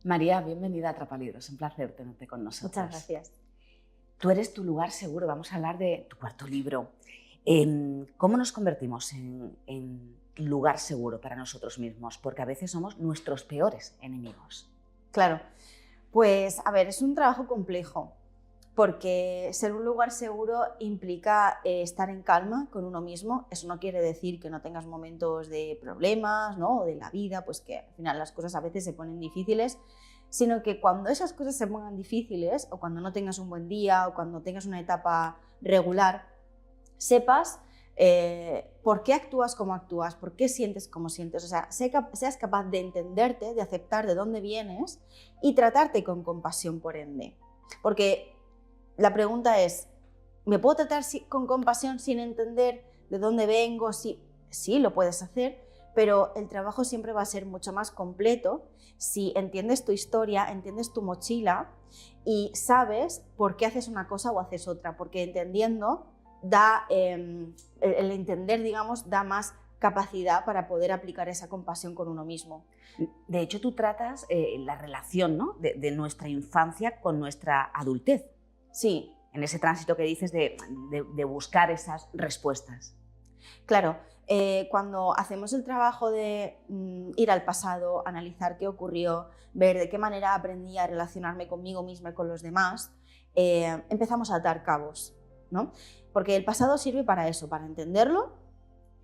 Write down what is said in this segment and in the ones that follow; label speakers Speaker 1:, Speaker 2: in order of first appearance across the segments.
Speaker 1: María, bienvenida a Atrapalibros, un placer tenerte con nosotros.
Speaker 2: Muchas gracias.
Speaker 1: Tú eres tu lugar seguro, vamos a hablar de tu cuarto libro. ¿Cómo nos convertimos en lugar seguro para nosotros mismos? Porque a veces somos nuestros peores enemigos.
Speaker 2: Claro, pues a ver, es un trabajo complejo, porque ser un lugar seguro implica estar en calma con uno mismo. Eso no quiere decir que no tengas momentos de problemas, ¿no? O de la vida, pues que al final las cosas a veces se ponen difíciles, sino que cuando esas cosas se pongan difíciles, o cuando no tengas un buen día, o cuando tengas una etapa regular, sepas por qué actúas como actúas, por qué sientes como sientes. O sea, seas capaz de entenderte, de aceptar de dónde vienes y tratarte con compasión, por ende. Porque la pregunta es, ¿me puedo tratar con compasión sin entender de dónde vengo? Sí, lo puedes hacer, pero el trabajo siempre va a ser mucho más completo si entiendes tu historia, entiendes tu mochila y sabes por qué haces una cosa o haces otra, porque entendiendo el entender, digamos, da más capacidad para poder aplicar esa compasión con uno mismo.
Speaker 1: De hecho, tú tratas la relación, ¿no? de nuestra infancia con nuestra adultez.
Speaker 2: Sí.
Speaker 1: En ese tránsito que dices de buscar esas respuestas.
Speaker 2: Claro, cuando hacemos el trabajo de ir al pasado, analizar qué ocurrió, ver de qué manera aprendí a relacionarme conmigo misma y con los demás, empezamos a atar cabos, ¿no? Porque el pasado sirve para eso, para entenderlo,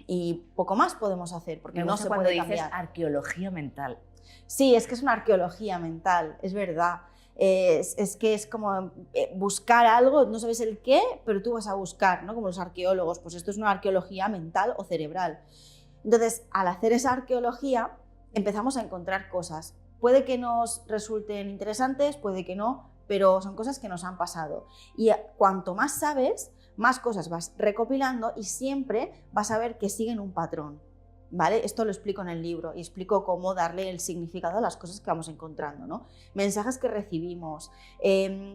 Speaker 2: y poco más podemos hacer, porque no se puede cambiar.
Speaker 1: Dices arqueología mental.
Speaker 2: Sí, es que es una arqueología mental, es verdad. Es que es como buscar algo, no sabes el qué, pero tú vas a buscar, ¿no? Como los arqueólogos, pues esto es una arqueología mental o cerebral. Entonces, al hacer esa arqueología, empezamos a encontrar cosas. Puede que nos resulten interesantes, puede que no, pero son cosas que nos han pasado. Y cuanto más sabes, más cosas vas recopilando y siempre vas a ver que siguen un patrón. ¿Vale? Esto lo explico en el libro y explico cómo darle el significado a las cosas que vamos encontrando, ¿no? Mensajes que recibimos,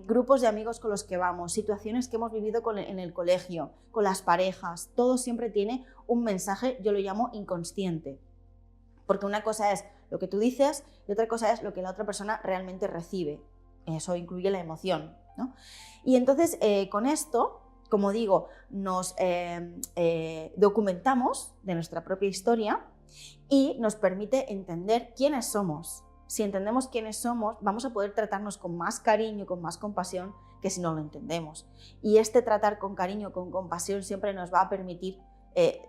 Speaker 2: grupos de amigos con los que vamos, situaciones que hemos vivido en el colegio, con las parejas, todo siempre tiene un mensaje, yo lo llamo inconsciente, porque una cosa es lo que tú dices y otra cosa es lo que la otra persona realmente recibe. Eso incluye la emoción, ¿no? Y entonces con esto, como digo, nos documentamos de nuestra propia historia y nos permite entender quiénes somos. Si entendemos quiénes somos, vamos a poder tratarnos con más cariño y con más compasión que si no lo entendemos. Y este tratar con cariño, con compasión, siempre nos va a permitir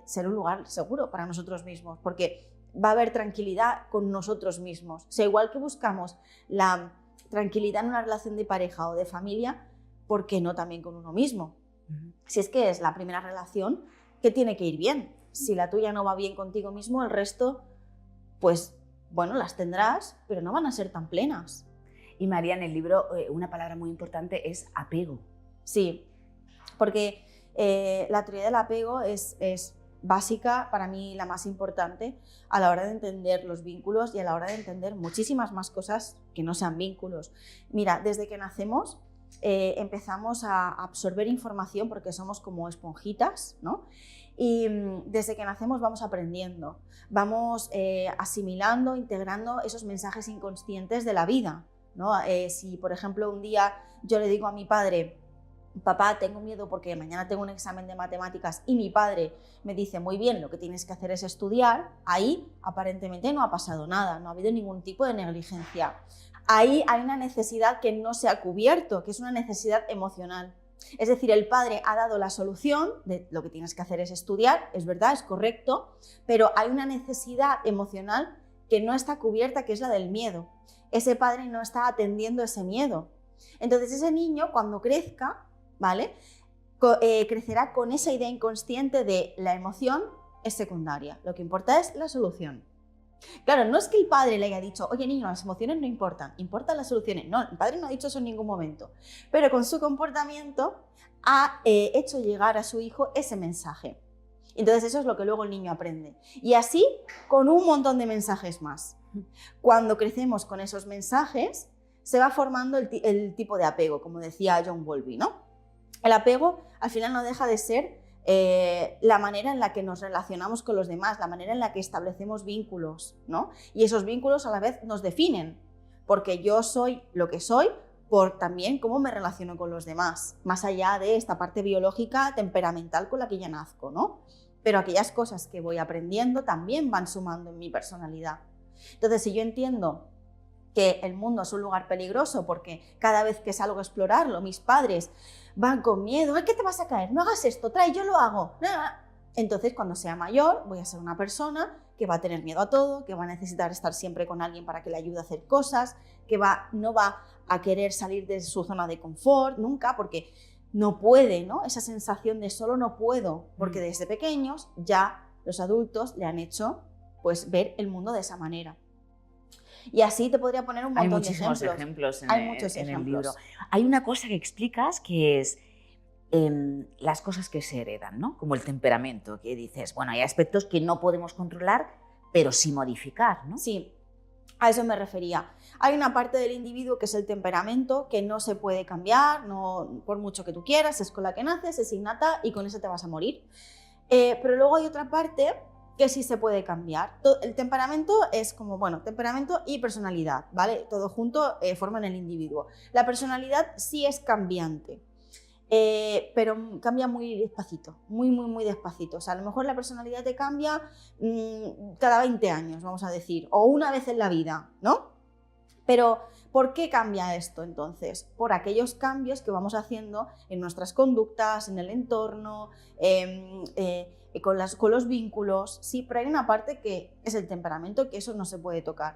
Speaker 2: ser un lugar seguro para nosotros mismos, porque va a haber tranquilidad con nosotros mismos. O sea, igual que buscamos la tranquilidad en una relación de pareja o de familia, ¿por qué no también con uno mismo? Si es que es la primera relación que tiene que ir bien. Si la tuya no va bien contigo mismo, el resto, pues bueno, las tendrás, pero no van a ser tan plenas.
Speaker 1: Y María, en el libro una palabra muy importante es apego.
Speaker 2: Sí, porque la teoría del apego es básica, para mí la más importante a la hora de entender los vínculos y a la hora de entender muchísimas más cosas que no sean vínculos. Mira, desde que nacemos empezamos a absorber información porque somos como esponjitas, ¿no? Y desde que nacemos vamos aprendiendo, vamos asimilando, integrando esos mensajes inconscientes de la vida, ¿no? Si, por ejemplo, un día yo le digo a mi padre, papá, tengo miedo porque mañana tengo un examen de matemáticas, y mi padre me dice, muy bien, lo que tienes que hacer es estudiar, ahí aparentemente no ha pasado nada, no ha habido ningún tipo de negligencia. Ahí hay una necesidad que no se ha cubierto, que es una necesidad emocional. Es decir, el padre ha dado la solución de lo que tienes que hacer es estudiar, es verdad, es correcto, pero hay una necesidad emocional que no está cubierta, que es la del miedo. Ese padre no está atendiendo ese miedo. Entonces ese niño, cuando crezca, ¿vale? Crecerá con esa idea inconsciente de la emoción es secundaria, lo que importa es la solución. Claro, no es que el padre le haya dicho, oye niño, las emociones no importan, importan las soluciones. No, el padre no ha dicho eso en ningún momento, pero con su comportamiento ha hecho llegar a su hijo ese mensaje. Entonces eso es lo que luego el niño aprende. Y así con un montón de mensajes más. Cuando crecemos con esos mensajes, se va formando el tipo de apego, como decía John Bowlby, ¿no? El apego al final no deja de ser la manera en la que nos relacionamos con los demás, la manera en la que establecemos vínculos, ¿no? Y esos vínculos a la vez nos definen, porque yo soy lo que soy por también cómo me relaciono con los demás, más allá de esta parte biológica, temperamental con la que ya nazco, ¿no? Pero aquellas cosas que voy aprendiendo también van sumando en mi personalidad. Entonces, si yo entiendo que el mundo es un lugar peligroso porque cada vez que salgo a explorarlo, mis padres van con miedo, ¿qué te vas a caer? No hagas esto, trae, yo lo hago. Entonces, cuando sea mayor, voy a ser una persona que va a tener miedo a todo, que va a necesitar estar siempre con alguien para que le ayude a hacer cosas, que no va a querer salir de su zona de confort nunca, porque no puede, ¿no? Esa sensación de solo no puedo, porque desde pequeños ya los adultos le han hecho pues ver el mundo de esa manera. Y así te podría poner un montón de ejemplos.
Speaker 1: Hay muchísimos ejemplos
Speaker 2: Hay muchos
Speaker 1: en el
Speaker 2: ejemplos.
Speaker 1: libro. Hay una cosa que explicas que es las cosas que se heredan, ¿no? Como el temperamento, que dices, bueno, hay aspectos que no podemos controlar, pero sí modificar, ¿no?
Speaker 2: Sí, a eso me refería. Hay una parte del individuo que es el temperamento, que no se puede cambiar, no, por mucho que tú quieras, es con la que naces, es innata y con eso te vas a morir. Pero luego hay otra parte que sí se puede cambiar. El temperamento es como, bueno, temperamento y personalidad, ¿vale? Todo junto forman el individuo. La personalidad sí es cambiante. Pero cambia muy despacito, muy despacito. O sea, a lo mejor la personalidad te cambia cada 20 años, vamos a decir, o una vez en la vida, ¿no? Pero, ¿por qué cambia esto entonces? Por aquellos cambios que vamos haciendo en nuestras conductas, en el entorno, con los vínculos. Sí, pero hay una parte que es el temperamento, que eso no se puede tocar.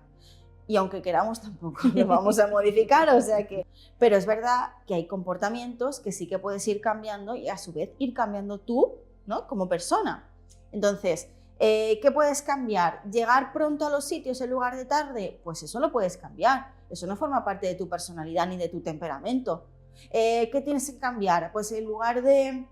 Speaker 2: Y aunque queramos tampoco lo vamos a modificar, o sea que... Pero es verdad que hay comportamientos que sí que puedes ir cambiando y a su vez ir cambiando tú, ¿no? Como persona. Entonces, ¿qué puedes cambiar? ¿Llegar pronto a los sitios en lugar de tarde? Pues eso lo puedes cambiar. Eso no forma parte de tu personalidad ni de tu temperamento. ¿Qué tienes que cambiar? Pues en lugar de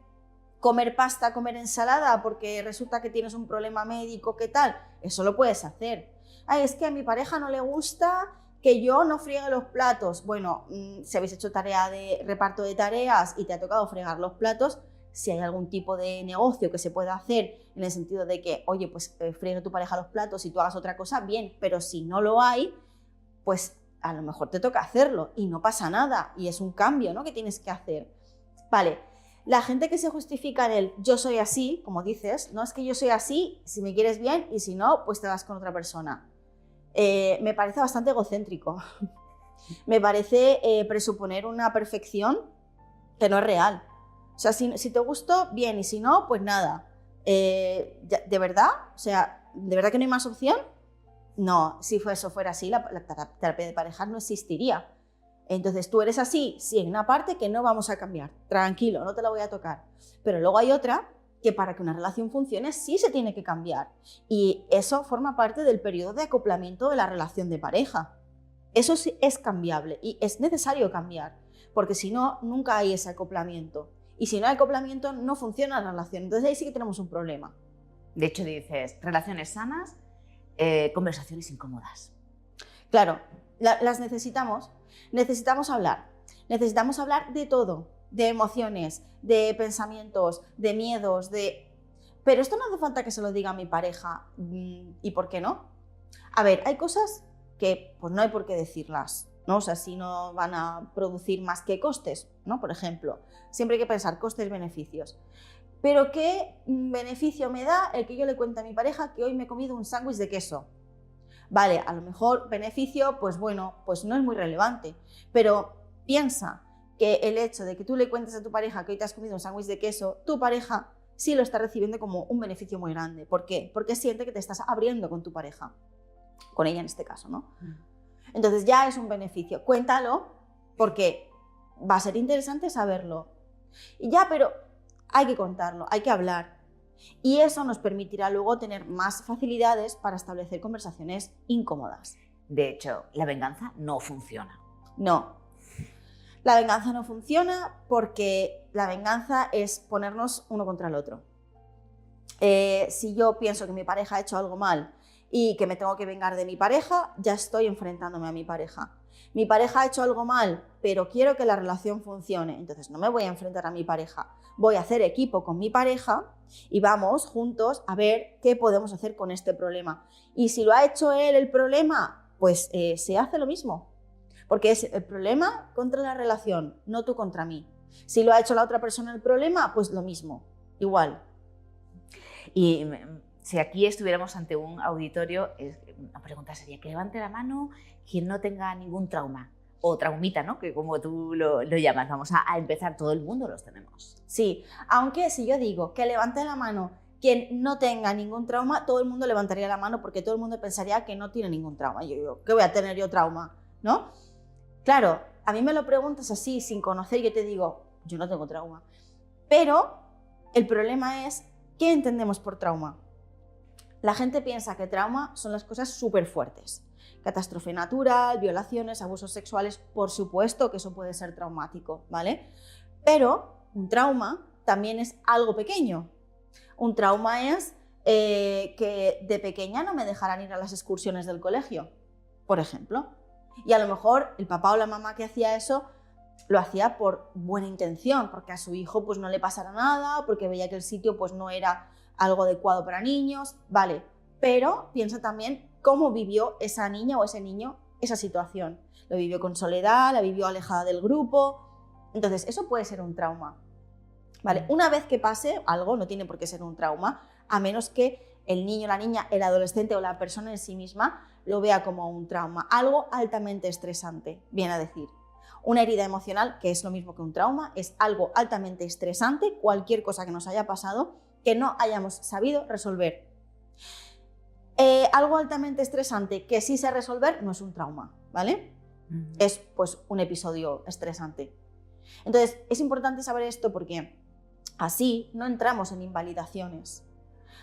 Speaker 2: comer pasta, comer ensalada porque resulta que tienes un problema médico, ¿qué tal? Eso lo puedes hacer. Ay, es que a mi pareja no le gusta que yo no friegue los platos. Bueno, si habéis hecho tarea de reparto de tareas y te ha tocado fregar los platos, si hay algún tipo de negocio que se pueda hacer en el sentido de que, oye, pues friegue tu pareja los platos y tú hagas otra cosa, bien, pero si no lo hay, pues a lo mejor te toca hacerlo y no pasa nada y es un cambio, ¿no?, que tienes que hacer. Vale, la gente que se justifica en el yo soy así, como dices, no es que yo soy así, si me quieres bien y si no, pues te vas con otra persona. Me parece bastante egocéntrico. Me parece presuponer una perfección que no es real. O sea, si te gustó, bien, y si no, pues nada. ¿De verdad? O sea, ¿de verdad que no hay más opción? No, si eso fuera así, la terapia de parejas no existiría. Entonces, tú eres así, sí, en una parte que no vamos a cambiar. Tranquilo, no te la voy a tocar. Pero luego hay otra que para que una relación funcione sí se tiene que cambiar. Y eso forma parte del periodo de acoplamiento de la relación de pareja. Eso sí es cambiable y es necesario cambiar, porque si no, nunca hay ese acoplamiento. Y si no hay acoplamiento, no funciona la relación. Entonces ahí sí que tenemos un problema.
Speaker 1: De hecho, dices, relaciones sanas, conversaciones incómodas.
Speaker 2: Claro, las necesitamos. Necesitamos hablar de todo, de emociones, de pensamientos, de miedos, Pero esto no hace falta que se lo diga a mi pareja, ¿y por qué no? A ver, hay cosas que pues no hay por qué decirlas, ¿no? O sea, si no van a producir más que costes, ¿no? Por ejemplo, siempre hay que pensar costes-beneficios. Pero ¿qué beneficio me da el que yo le cuente a mi pareja que hoy me he comido un sándwich de queso? Vale, a lo mejor beneficio, pues bueno, pues no es muy relevante, pero piensa que el hecho de que tú le cuentes a tu pareja que hoy te has comido un sándwich de queso, tu pareja sí lo está recibiendo como un beneficio muy grande. ¿Por qué? Porque siente que te estás abriendo con tu pareja, con ella en este caso, ¿no? Entonces ya es un beneficio. Cuéntalo porque va a ser interesante saberlo. Y ya, pero hay que contarlo, hay que hablar. Y eso nos permitirá luego tener más facilidades para establecer conversaciones incómodas.
Speaker 1: De hecho, la venganza no funciona.
Speaker 2: No. La venganza no funciona porque la venganza es ponernos uno contra el otro. Si yo pienso que mi pareja ha hecho algo mal y que me tengo que vengar de mi pareja, ya estoy enfrentándome a mi pareja. Mi pareja ha hecho algo mal, pero quiero que la relación funcione, entonces no me voy a enfrentar a mi pareja. Voy a hacer equipo con mi pareja y vamos juntos a ver qué podemos hacer con este problema. Y si lo ha hecho él el problema, pues se hace lo mismo. Porque es el problema contra la relación, no tú contra mí. Si lo ha hecho la otra persona el problema, pues lo mismo, igual.
Speaker 1: Y si aquí estuviéramos ante un auditorio, la pregunta sería que levante la mano quien no tenga ningún trauma o traumita, ¿no? Que como tú lo llamas, vamos a empezar, todo el mundo los tenemos.
Speaker 2: Sí, aunque si yo digo que levante la mano quien no tenga ningún trauma, todo el mundo levantaría la mano porque todo el mundo pensaría que no tiene ningún trauma. Yo digo, ¿qué voy a tener yo trauma? ¿No? Claro, a mí me lo preguntas así, sin conocer, y yo te digo, yo no tengo trauma. Pero el problema es, ¿qué entendemos por trauma? La gente piensa que trauma son las cosas súper fuertes. Catástrofe natural, violaciones, abusos sexuales, por supuesto que eso puede ser traumático, ¿vale? Pero un trauma también es algo pequeño. Un trauma es que de pequeña no me dejaran ir a las excursiones del colegio, por ejemplo. Y a lo mejor el papá o la mamá que hacía eso lo hacía por buena intención, porque a su hijo pues no le pasara nada, porque veía que el sitio pues no era algo adecuado para niños, vale. Pero piensa también cómo vivió esa niña o ese niño esa situación. Lo vivió con soledad, la vivió alejada del grupo. Entonces, eso puede ser un trauma, ¿vale? Una vez que pase algo, no tiene por qué ser un trauma, a menos que el niño, la niña, el adolescente o la persona en sí misma lo vea como un trauma, algo altamente estresante, viene a decir. Una herida emocional, que es lo mismo que un trauma, es algo altamente estresante, cualquier cosa que nos haya pasado que no hayamos sabido resolver. Algo altamente estresante que sí sé resolver no es un trauma, ¿vale? Es pues un episodio estresante. Entonces, es importante saber esto porque así no entramos en invalidaciones.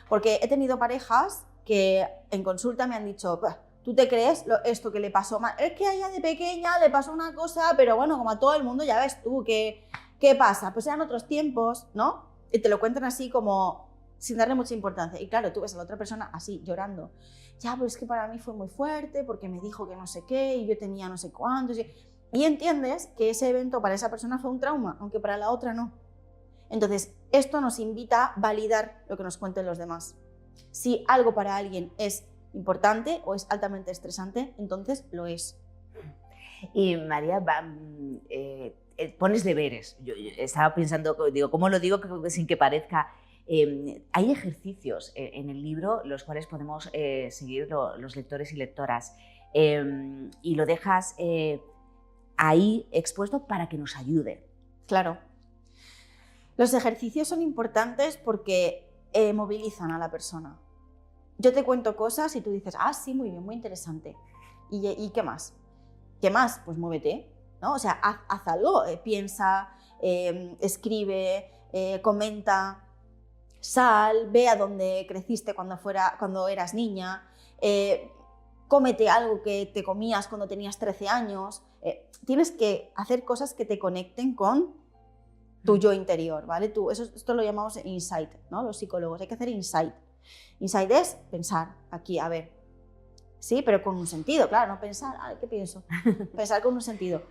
Speaker 2: Porque he tenido parejas que en consulta me han dicho, ¿tú te crees esto que le pasó? Es que a ella de pequeña le pasó una cosa, pero bueno, como a todo el mundo, ya ves tú, ¿qué pasa? Pues eran otros tiempos, ¿no? Y te lo cuentan así como sin darle mucha importancia. Y claro, tú ves a la otra persona así, llorando. Ya, pero es que para mí fue muy fuerte porque me dijo que no sé qué y yo tenía no sé cuántos. Y entiendes que ese evento para esa persona fue un trauma, aunque para la otra no. Entonces, esto nos invita a validar lo que nos cuenten los demás. Si algo para alguien es importante o es altamente estresante, entonces lo es.
Speaker 1: Y María, pones deberes. Yo estaba pensando, digo, ¿cómo lo digo sin que parezca? Hay ejercicios en el libro los cuales podemos seguir los lectores y lectoras y lo dejas ahí expuesto para que nos ayude.
Speaker 2: Claro. Los ejercicios son importantes porque movilizan a la persona. Yo te cuento cosas y tú dices, ah, sí, muy bien, muy interesante. ¿Y qué más? ¿Qué más? Pues muévete, ¿no? O sea, haz algo, piensa, escribe, comenta, sal, ve a dónde creciste cuando eras niña, cómete algo que te comías cuando tenías 13 años. Tienes que hacer cosas que te conecten con tu yo interior, ¿vale? Esto lo llamamos insight, ¿no? Los psicólogos, hay que hacer insight. Insight es pensar aquí, a ver, sí, pero con un sentido, claro, no pensar, ¿qué pienso? Pensar con un sentido.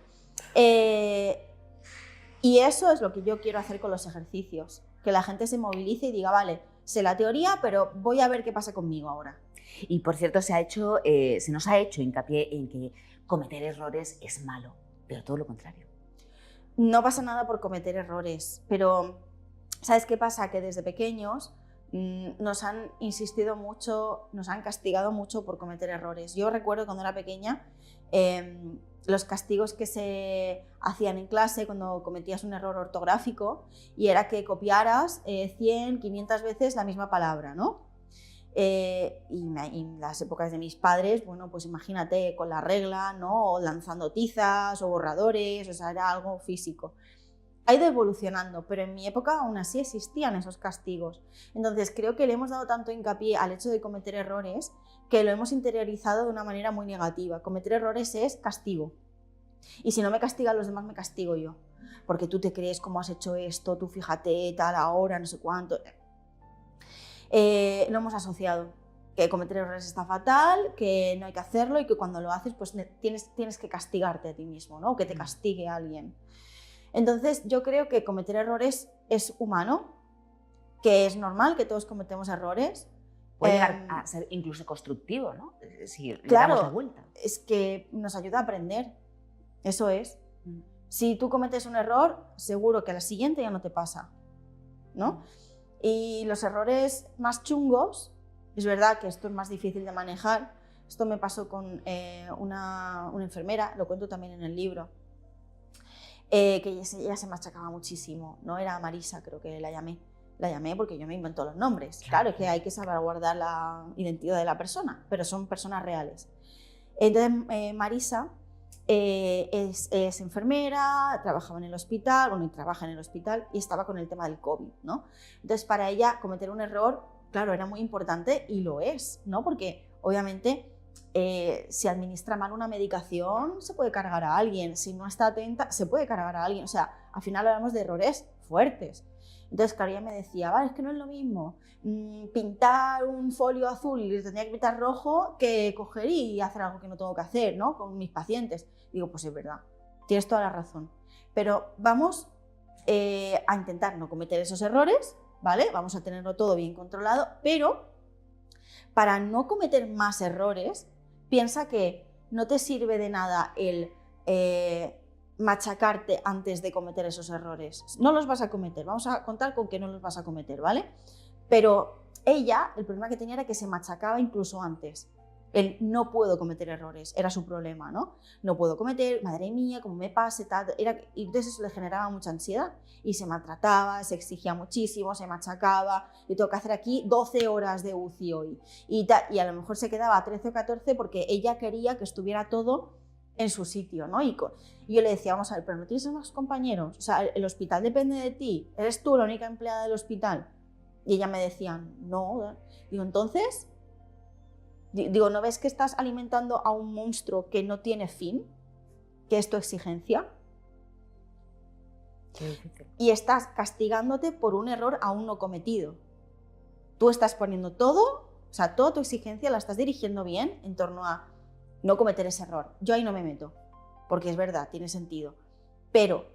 Speaker 2: Y eso es lo que yo quiero hacer con los ejercicios, que la gente se movilice y diga, vale, sé la teoría, pero voy a ver qué pasa conmigo ahora.
Speaker 1: Y por cierto, se nos ha hecho hincapié en que cometer errores es malo, pero todo lo contrario.
Speaker 2: No pasa nada por cometer errores, pero ¿sabes qué pasa? Que desde pequeños nos han insistido mucho, nos han castigado mucho por cometer errores. Yo recuerdo cuando era pequeña los castigos que se hacían en clase cuando cometías un error ortográfico y era que copiaras 100, 500 veces la misma palabra, ¿no? Y en las épocas de mis padres, bueno, pues imagínate con la regla, ¿no? O lanzando tizas o borradores, o sea, era algo físico. Ha ido evolucionando, pero en mi época aún así existían esos castigos. Entonces creo que le hemos dado tanto hincapié al hecho de cometer errores que lo hemos interiorizado de una manera muy negativa. Cometer errores es castigo. Y si no me castigan los demás, me castigo yo. Porque tú te crees cómo has hecho esto, tú fíjate, tal, ahora, no sé cuánto. Lo hemos asociado, que cometer errores está fatal, que no hay que hacerlo y que cuando lo haces pues tienes que castigarte a ti mismo, ¿no? O que te castigue a alguien. Entonces yo creo que cometer errores es humano, que es normal, que todos cometemos errores.
Speaker 1: Puede llegar a ser incluso constructivo, ¿no? Si le
Speaker 2: claro,
Speaker 1: damos la vuelta.
Speaker 2: Es que nos ayuda a aprender. Eso es. Si tú cometes un error, seguro que a la siguiente ya no te pasa, ¿no? Y los errores más chungos, es verdad que esto es más difícil de manejar. Esto me pasó con una enfermera, lo cuento también en el libro, que ella se machacaba muchísimo, ¿no? Era Marisa, creo que la llamé. La llamé porque yo me invento los nombres. Claro, es que hay que salvaguardar la identidad de la persona, pero son personas reales. Entonces, Marisa es enfermera, trabajaba en el hospital, bueno, y trabaja en el hospital, y estaba con el tema del COVID, ¿no? Entonces, para ella cometer un error, claro, era muy importante y lo es, ¿no? Porque obviamente si administra mal una medicación se puede cargar a alguien, si no está atenta se puede cargar a alguien, o sea, al final hablamos de errores fuertes. Entonces, claro, ella me decía, vale, es que no es lo mismo pintar un folio azul y le tendría que pintar rojo que coger y hacer algo que no tengo que hacer, ¿no? Con mis pacientes. Digo, pues es verdad, tienes toda la razón. Pero vamos a intentar no cometer esos errores, ¿vale? Vamos a tenerlo todo bien controlado, pero para no cometer más errores, piensa que no te sirve de nada el machacarte antes de cometer esos errores. No los vas a cometer, vamos a contar con que no los vas a cometer, ¿vale? Pero ella, el problema que tenía era que se machacaba incluso antes. El no puedo cometer errores, era su problema, ¿no? No puedo cometer, madre mía, como me pase, tal. Y entonces eso le generaba mucha ansiedad y se maltrataba, se exigía muchísimo, se machacaba. Yo tengo que hacer aquí 12 horas de UCI hoy. Y a lo mejor se quedaba a 13 o 14 porque ella quería que estuviera todo en su sitio, ¿no? Y yo le decía, vamos a ver, pero no tienes más compañeros, o sea, el hospital depende de ti, eres tú la única empleada del hospital. Y ella me decía, no. Digo, entonces, digo, ¿no ves que estás alimentando a un monstruo que no tiene fin? Que es tu exigencia.
Speaker 1: Qué difícil.
Speaker 2: Y estás castigándote por un error aún no cometido. Tú estás poniendo todo, o sea, toda tu exigencia la estás dirigiendo bien en torno a no cometer ese error. Yo ahí no me meto, porque es verdad, tiene sentido. Pero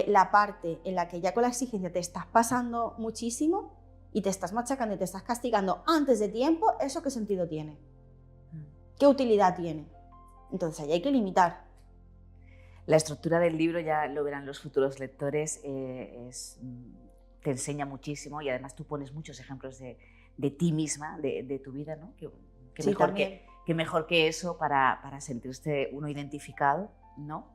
Speaker 2: la parte en la que ya con la exigencia te estás pasando muchísimo y te estás machacando y te estás castigando antes de tiempo, ¿eso qué sentido tiene? ¿Qué utilidad tiene? Entonces ahí hay que limitar.
Speaker 1: La estructura del libro, ya lo verán los futuros lectores, te enseña muchísimo y además tú pones muchos ejemplos de ti misma, de tu vida, ¿no? Que
Speaker 2: Sí,
Speaker 1: mejor
Speaker 2: también.
Speaker 1: que mejor que eso para sentirse uno identificado, ¿no?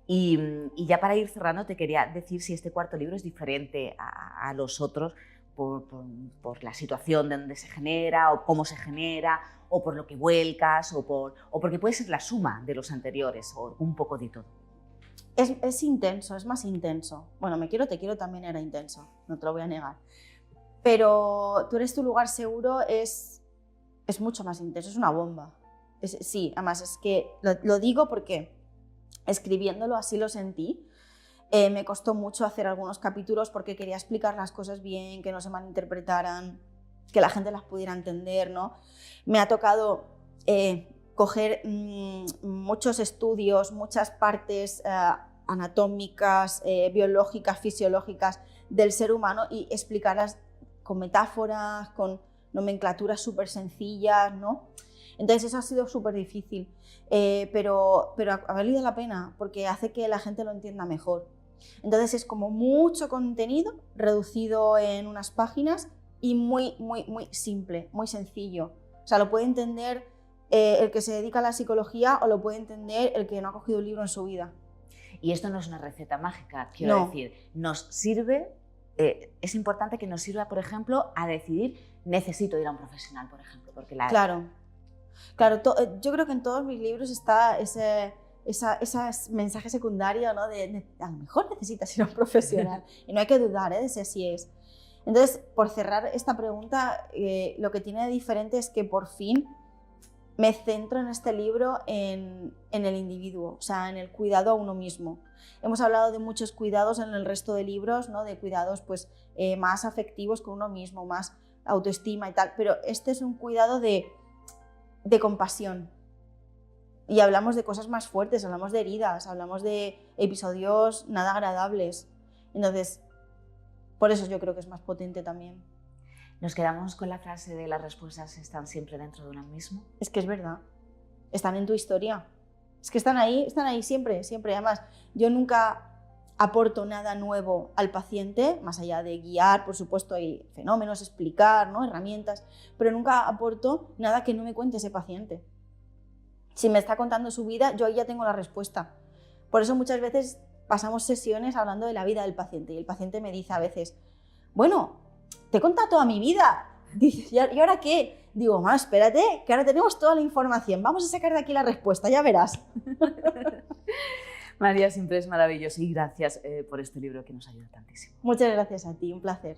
Speaker 1: Y ya para ir cerrando te quería decir si este cuarto libro es diferente a los otros por la situación de donde se genera o cómo se genera o por lo que vuelcas o porque puede ser la suma de los anteriores o un poco de todo.
Speaker 2: Es intenso, es más intenso. Bueno, Me quiero, te quiero también era intenso, no te lo voy a negar. Pero Tú eres tu lugar seguro es mucho más intenso, es una bomba. Sí, además es que lo digo porque escribiéndolo así lo sentí. Me costó mucho hacer algunos capítulos porque quería explicar las cosas bien, que no se malinterpretaran, que la gente las pudiera entender, ¿no? Me ha tocado coger muchos estudios, muchas partes anatómicas, biológicas, fisiológicas del ser humano y explicarlas con metáforas, con nomenclaturas súper sencillas, ¿no? Entonces eso ha sido súper difícil, pero ha valido la pena porque hace que la gente lo entienda mejor. Entonces es como mucho contenido reducido en unas páginas y muy, muy, muy simple, muy sencillo. O sea, lo puede entender el que se dedica a la psicología o lo puede entender el que no ha cogido un libro en su vida.
Speaker 1: Y esto no es una receta mágica, quiero decir, nos sirve, es importante que nos sirva, por ejemplo, a decidir, necesito ir a un profesional, por ejemplo. Porque
Speaker 2: Claro, yo creo que en todos mis libros está ese mensaje secundario, ¿no? A lo mejor necesitas ir a un profesional y no hay que dudar de si así es. Entonces, por cerrar esta pregunta, lo que tiene de diferente es que por fin me centro en este libro en el individuo, o sea, en el cuidado a uno mismo. Hemos hablado de muchos cuidados en el resto de libros, ¿no? De cuidados pues, más afectivos con uno mismo, más autoestima y tal, pero este es un cuidado de compasión. Y hablamos de cosas más fuertes, hablamos de heridas, hablamos de episodios nada agradables. Entonces, por eso yo creo que es más potente también.
Speaker 1: Nos quedamos con la frase de las respuestas están siempre dentro de uno mismo.
Speaker 2: Es que es verdad, están en tu historia. Es que están ahí siempre, siempre. Además, yo nunca aporto nada nuevo al paciente, más allá de guiar, por supuesto, hay fenómenos, explicar, ¿no? Herramientas, pero nunca aporto nada que no me cuente ese paciente. Si me está contando su vida, yo ahí ya tengo la respuesta. Por eso muchas veces pasamos sesiones hablando de la vida del paciente y el paciente me dice a veces, bueno, te he contado toda mi vida, dice, ¿y ahora qué? Digo, bueno, espérate, que ahora tenemos toda la información, vamos a sacar de aquí la respuesta, ya verás.
Speaker 1: María, siempre es maravilloso y gracias por este libro que nos ayuda tantísimo.
Speaker 2: Muchas gracias a ti, un placer.